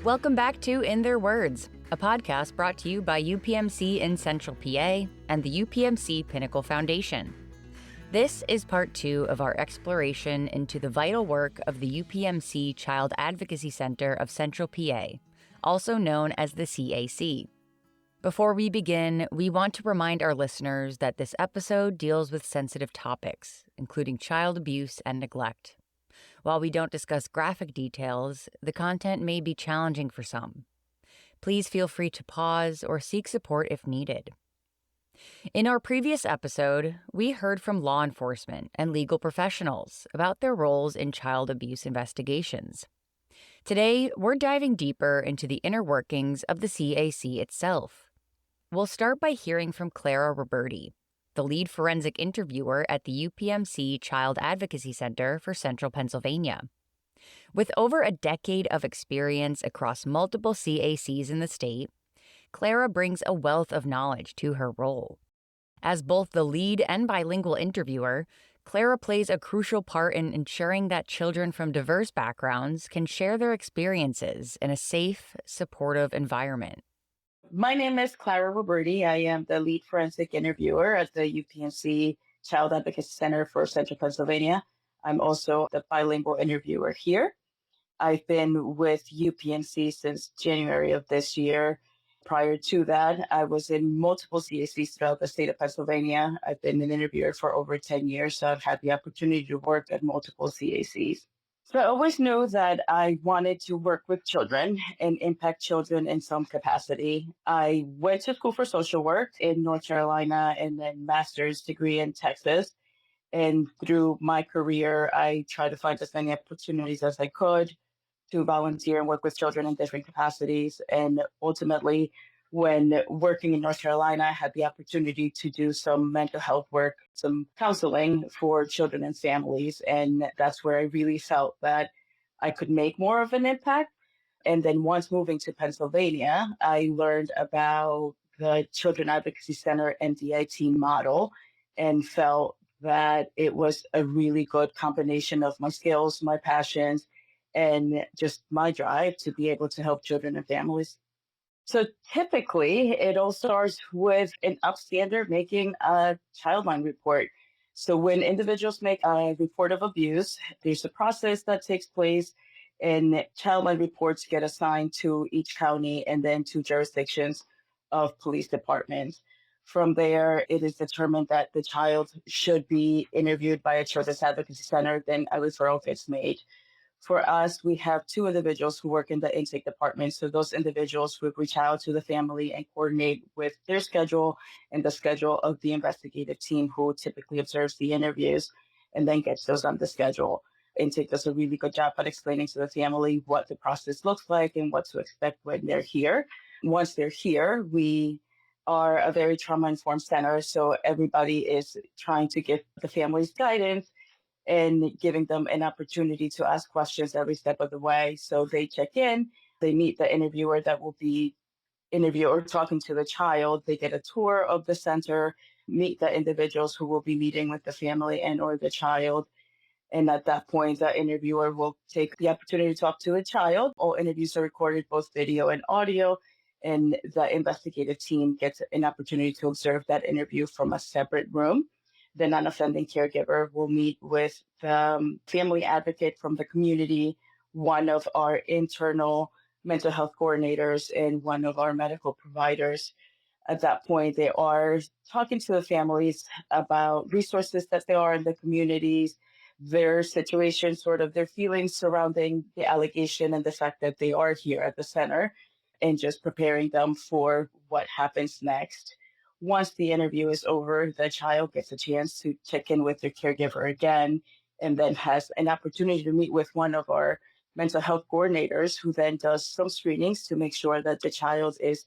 Welcome back to In Their Words, a podcast brought to you by UPMC in Central PA and the UPMC Pinnacle Foundation. This is part 2 of our exploration into the vital work of the UPMC Child Advocacy Center of Central PA, also known as the CAC. Before we begin, we want to remind our listeners that this episode deals with sensitive topics, including child abuse and neglect. While we don't discuss graphic details, the content may be challenging for some. Please feel free to pause or seek support if needed. In our previous episode, we heard from law enforcement and legal professionals about their roles in child abuse investigations. Today, we're diving deeper into the inner workings of the CAC itself. We'll start by hearing from Clara Roberti, the lead forensic interviewer at the UPMC Child Advocacy Center for Central Pennsylvania. With over a decade of experience across multiple CACs in the state, Clara brings a wealth of knowledge to her role. As both the lead and bilingual interviewer, Clara plays a crucial part in ensuring that children from diverse backgrounds can share their experiences in a safe, supportive environment. My name is Clara Roberti. I am the lead forensic interviewer at the UPMC Child Advocacy Center for Central Pennsylvania. I'm also the bilingual interviewer here. I've been with UPMC since January of this year. Prior to that, I was in multiple CACs throughout the state of Pennsylvania. I've been an interviewer for over 10 years, so I've had the opportunity to work at multiple CACs. So I always knew that I wanted to work with children and impact children in some capacity. I went to school for social work in North Carolina and then master's degree in Texas. And through my career, I tried to find as many opportunities as I could to volunteer and work with children in different capacities. And ultimately, when working in North Carolina, I had the opportunity to do some mental health work, some counseling for children and families. And that's where I really felt that I could make more of an impact. And then once moving to Pennsylvania, I learned about the Children Advocacy Center NDIT model and felt that it was a really good combination of my skills, my passions, and just my drive to be able to help children and families. So typically, it all starts with an upstander making a childline report. So when individuals make a report of abuse, there's a process that takes place, and childline reports get assigned to each county and then to jurisdictions of police departments. From there, it is determined that the child should be interviewed by a children's advocacy center, then a referral gets made. For us, we have 2 individuals who work in the intake department. So those individuals would reach out to the family and coordinate with their schedule and the schedule of the investigative team who typically observes the interviews and then gets those on the schedule. Intake does a really good job at explaining to the family what the process looks like and what to expect when they're here. Once they're here, we are a very trauma-informed center, so everybody is trying to give the families guidance and giving them an opportunity to ask questions every step of the way. So they check in, they meet the interviewer that will be interviewing or talking to the child. They get a tour of the center, meet the individuals who will be meeting with the family and or the child. And at that point, the interviewer will take the opportunity to talk to the child. All interviews are recorded, both video and audio. And the investigative team gets an opportunity to observe that interview from a separate room. The non-offending caregiver will meet with the family advocate from the community, one of our internal mental health coordinators, and one of our medical providers. At that point, they are talking to the families about resources that there are in the communities, their situation, sort of their feelings surrounding the allegation and the fact that they are here at the center, and just preparing them for what happens next. Once the interview is over, the child gets a chance to check in with their caregiver again, and then has an opportunity to meet with one of our mental health coordinators, who then does some screenings to make sure that the child is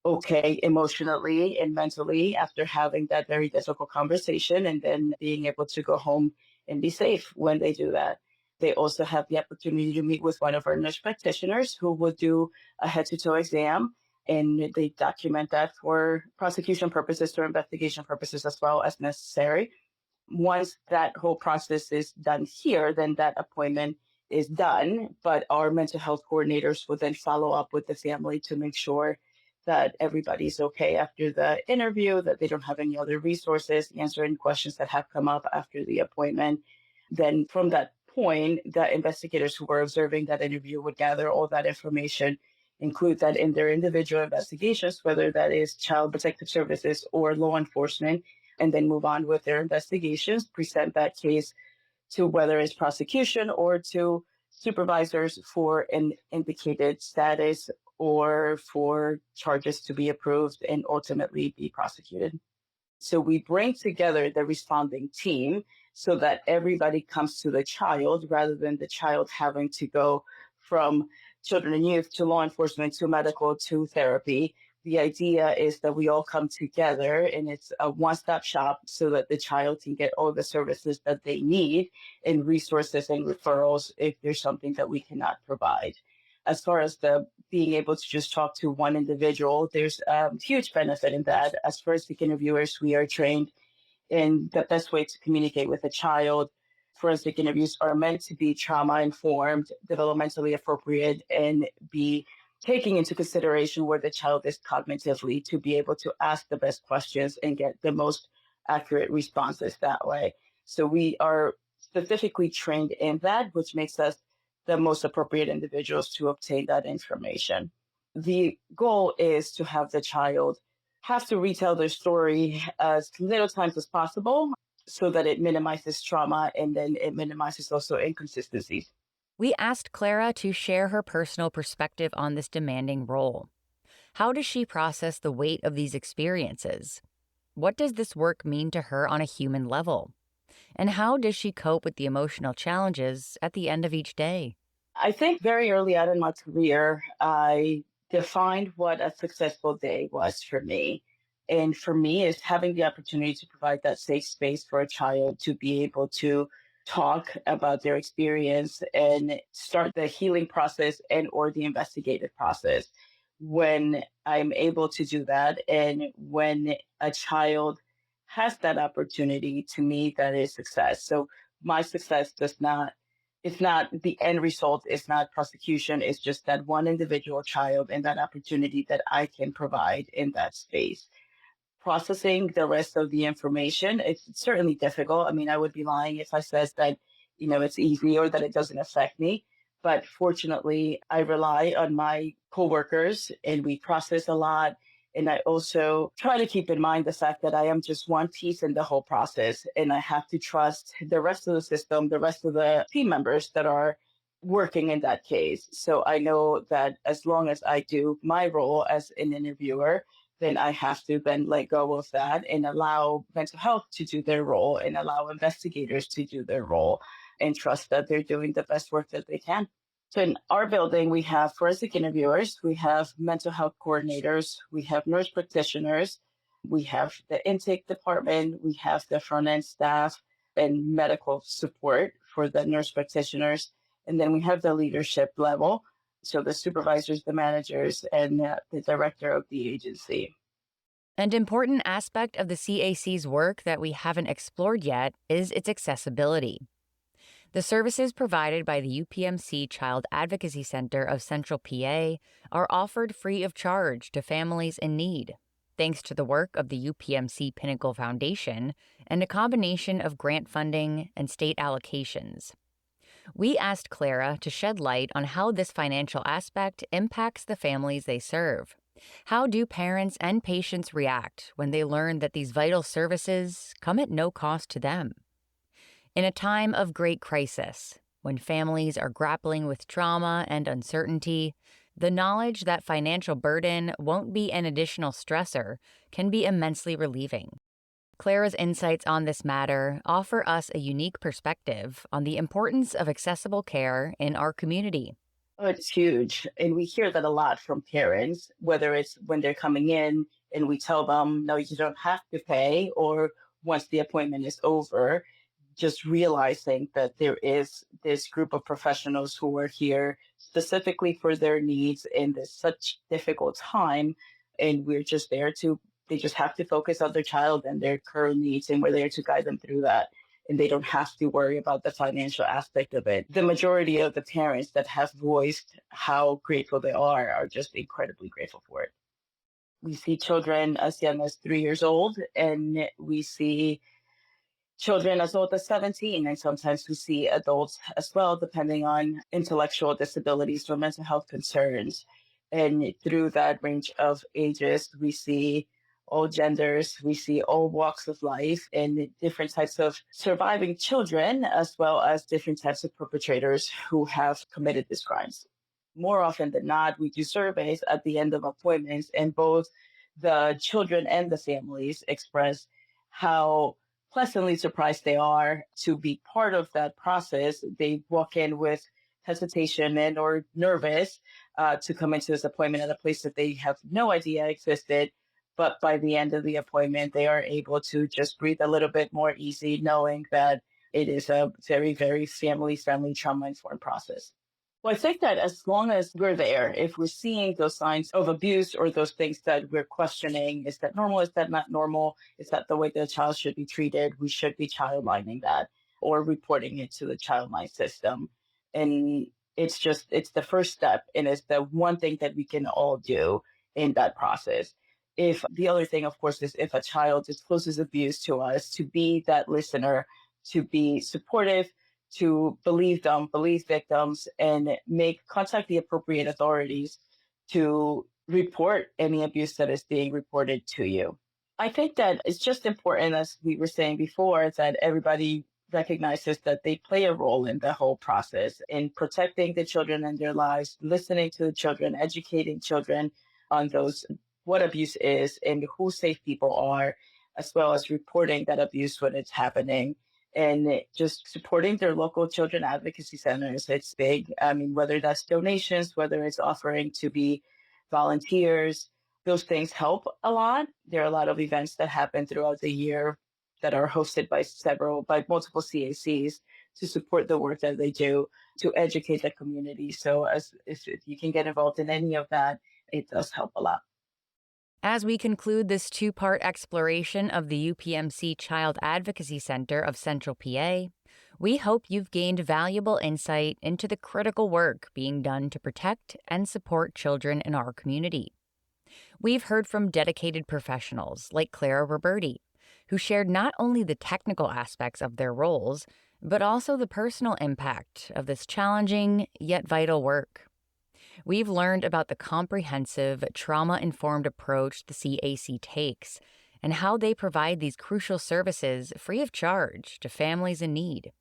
okay emotionally and mentally after having that very difficult conversation, and then being able to go home and be safe when they do that. They also have the opportunity to meet with one of our nurse practitioners who will do a head-to-toe exam, and they document that for prosecution purposes or investigation purposes as well as necessary. Once that whole process is done here, then that appointment is done, but our mental health coordinators will then follow up with the family to make sure that everybody's okay after the interview, that they don't have any other resources, answer any questions that have come up after the appointment. Then from that point, the investigators who were observing that interview would gather all that information, include that in their individual investigations, whether that is Child Protective Services or law enforcement, and then move on with their investigations, present that case to whether it's prosecution or to supervisors for an indicated status or for charges to be approved and ultimately be prosecuted. So we bring together the responding team so that everybody comes to the child rather than the child having to go from children and youth to law enforcement to medical to therapy. The idea is that we all come together and it's a one-stop shop so that the child can get all the services that they need and resources and referrals if there's something that we cannot provide. As far as the being able to just talk to one individual, there's a huge benefit in that. As forensic interviewers, we are trained in the best way to communicate with a child. Forensic interviews are meant to be trauma informed, developmentally appropriate, and be taking into consideration where the child is cognitively to be able to ask the best questions and get the most accurate responses that way. So we are specifically trained in that, which makes us the most appropriate individuals to obtain that information. The goal is to have the child have to retell their story as little times as possible so that it minimizes trauma and then it minimizes also inconsistencies. We asked Clara to share her personal perspective on this demanding role. How does she process the weight of these experiences? What does this work mean to her on a human level? And how does she cope with the emotional challenges at the end of each day? I think very early on in my career, I defined what a successful day was for me. And for me, is having the opportunity to provide that safe space for a child to be able to talk about their experience and start the healing process and or the investigative process. When I'm able to do that and when a child has that opportunity, to me, that is success. So my success does not it's not the end result, it's not prosecution, it's just that one individual child and that opportunity that I can provide in that space. Processing the rest of the information, it's certainly difficult. I mean, I would be lying if I says that, it's easy or that it doesn't affect me. But fortunately, I rely on my coworkers and we process a lot. And I also try to keep in mind the fact that I am just one piece in the whole process. And I have to trust the rest of the system, the rest of the team members that are working in that case. So I know that as long as I do my role as an interviewer, then I have to then let go of that and allow mental health to do their role and allow investigators to do their role and trust that they're doing the best work that they can. So in our building, we have forensic interviewers, we have mental health coordinators, we have nurse practitioners, we have the intake department, we have the front end staff and medical support for the nurse practitioners. And then we have the leadership level. So the supervisors, the managers, and the director of the agency. An important aspect of the CAC's work that we haven't explored yet is its accessibility. The services provided by the UPMC Child Advocacy Center of Central PA are offered free of charge to families in need, thanks to the work of the UPMC Pinnacle Foundation and a combination of grant funding and state allocations. We asked Clara to shed light on how this financial aspect impacts the families they serve. How do parents and patients react when they learn that these vital services come at no cost to them? In a time of great crisis, when families are grappling with trauma and uncertainty, the knowledge that financial burden won't be an additional stressor can be immensely relieving. Clara's insights on this matter offer us a unique perspective on the importance of accessible care in our community. Oh, it's huge. And we hear that a lot from parents, whether it's when they're coming in and we tell them, no, you don't have to pay, or once the appointment is over, just realizing that there is this group of professionals who are here specifically for their needs in this such difficult time. And we're just there to they just have to focus on their child and their current needs, and we're there to guide them through that. and they don't have to worry about the financial aspect of it. The majority of the parents that have voiced how grateful they are just incredibly grateful for it. We see children as young as 3 years old, and we see children as old as 17, and sometimes we see adults as well, depending on intellectual disabilities or mental health concerns. And through that range of ages, we see all genders, we see all walks of life, and different types of surviving children, as well as different types of perpetrators who have committed these crimes. More often than not, we do surveys at the end of appointments, and both the children and the families express how pleasantly surprised they are to be part of that process. They walk in with hesitation and or nervous to come into this appointment at a place that they have no idea existed. But by the end of the appointment, they are able to just breathe a little bit more easy, knowing that it is a very, very family-friendly, trauma-informed process. Well, I think that as long as we're there, if we're seeing those signs of abuse or those things that we're questioning, is that normal? Is that not normal? Is that the way that a child should be treated? We should be childlining that or reporting it to the childline system. And it's the first step. And it's the one thing that we can all do in that process. If the other thing, of course, is if a child discloses abuse to us, to be that listener, to be supportive, to believe them, believe victims, and contact the appropriate authorities to report any abuse that is being reported to you. I think that it's just important, as we were saying before, that everybody recognizes that they play a role in the whole process in protecting the children and their lives, listening to the children, educating children on what abuse is and who safe people are, as well as reporting that abuse when it's happening. And just supporting their local children advocacy centers. It's big. I mean, whether that's donations, whether it's offering to be volunteers, those things help a lot. There are a lot of events that happen throughout the year that are hosted by multiple CACs to support the work that they do to educate the community. So if you can get involved in any of that, it does help a lot. As we conclude this two-part exploration of the UPMC Child Advocacy Center of Central PA, we hope you've gained valuable insight into the critical work being done to protect and support children in our community. We've heard from dedicated professionals like Clara Roberti, who shared not only the technical aspects of their roles, but also the personal impact of this challenging yet vital work. We've learned about the comprehensive, trauma-informed approach the CAC takes and how they provide these crucial services free of charge to families in need.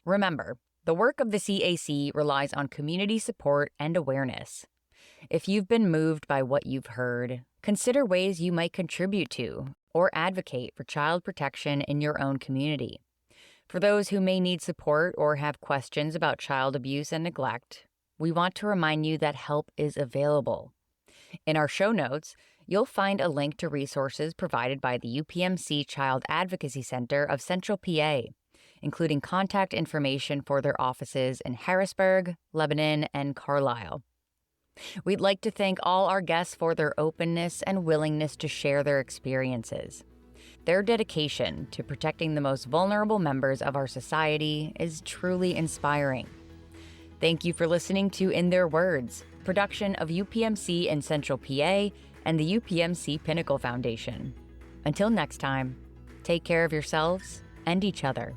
Remember, the work of the CAC relies on community support and awareness. If you've been moved by what you've heard, consider ways you might contribute to or advocate for child protection in your own community. For those who may need support or have questions about child abuse and neglect, we want to remind you that help is available. In our show notes, you'll find a link to resources provided by the UPMC Child Advocacy Center of Central PA, including contact information for their offices in Harrisburg, Lebanon, and Carlisle. We'd like to thank all our guests for their openness and willingness to share their experiences. Their dedication to protecting the most vulnerable members of our society is truly inspiring. Thank you for listening to In Their Words, production of UPMC in Central PA and the UPMC Pinnacle Foundation. Until next time, take care of yourselves and each other.